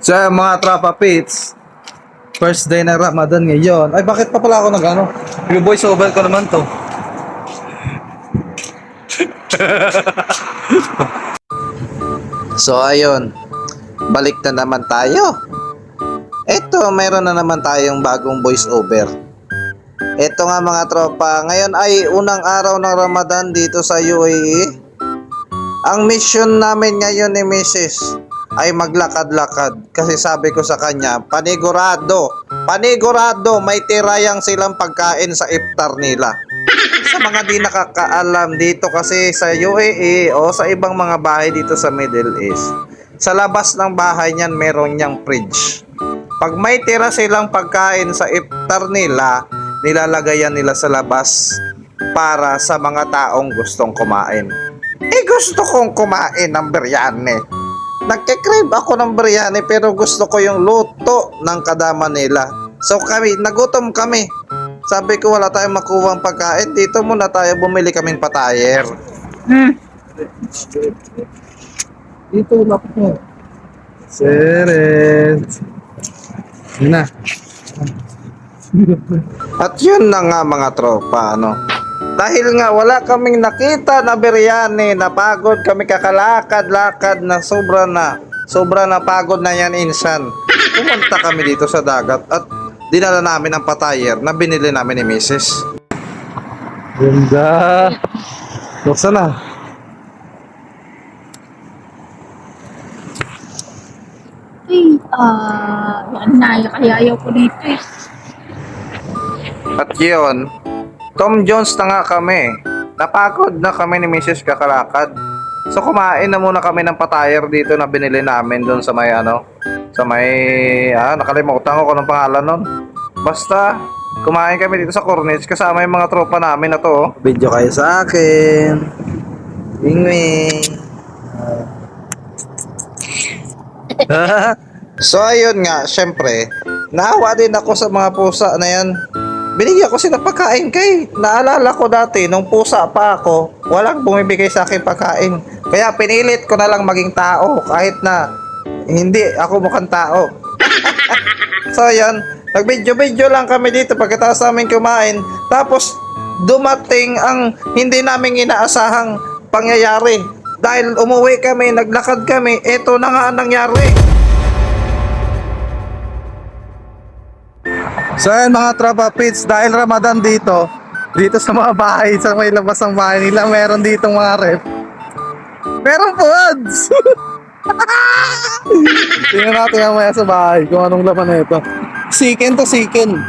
So mga tropa pits, first day na Ramadan ngayon. Ay bakit pa pala ako nag-ano? Yung voice over ko naman to. So ayun, balik na naman tayo. Eto, mayroon na naman tayong bagong voice over. Eto nga mga tropa, ngayon ay unang araw ng Ramadan dito sa UAE. Ang mission namin ngayon ni Mrs. ay maglakad-lakad kasi sabi ko sa kanya, panigurado may tirayang silang pagkain sa iftar nila. Sa mga di nakakaalam dito kasi sa UAE o sa ibang mga bahay dito sa Middle East, sa labas ng bahay niyan meron niyang fridge. Pag may tira silang pagkain sa iftar nila, nilalagayan nila sa labas para sa mga taong gustong kumain. Gusto kong kumain ng biryani. Nagke-crave ako ng biryani pero gusto ko yung luto ng kadama nila. So nagutom kami. Sabi ko wala tayong makuhang pagkain. Dito muna tayo bumili kaming patayer. Dito na po. Seret. Yun na. At yun na nga mga tropa, ano. Dahil nga wala kaming nakita na biryani, napagod kami kakalakad-lakad na sobra na pagod na yan insan. Pumunta kami dito sa dagat at dinala namin ang patayer na binili namin ni Mrs. Ganda. Buksan na. Yan na, kaya ayaw ko dito eh. At yun, Tom Jones na nga kami. Napagod na kami ni Mrs. kakalakad. So kumain na muna kami ng patayer dito na binili namin doon sa may nakalimutan ko kung anong pangalan nun. Basta kumain kami dito sa Cornets kasama yung mga tropa namin na to. Video kayo sa akin. Ingwing. So ayun nga, syempre, naawa din ako sa mga pusa na yan. Binigyan ko sila pagkain kay naalala ko dati nung pusa pa ako, walang bumibigay sa akin pagkain. Kaya pinilit ko na lang maging tao kahit na hindi ako mukhang tao. So yan, nag-video lang kami dito pagkatapos namin kumain. Tapos dumating ang hindi namin inaasahang pangyayari. Dahil umuwi kami, naglakad kami, eto na nga ang nangyari. So yan mga tropa pits, dahil Ramadan dito sa mga bahay, sa may labas ng bahay nila, meron ditong mga ref. Meron foods! Tingnan natin mamaya sa bahay kung anong laman na ito. Chicken to chicken.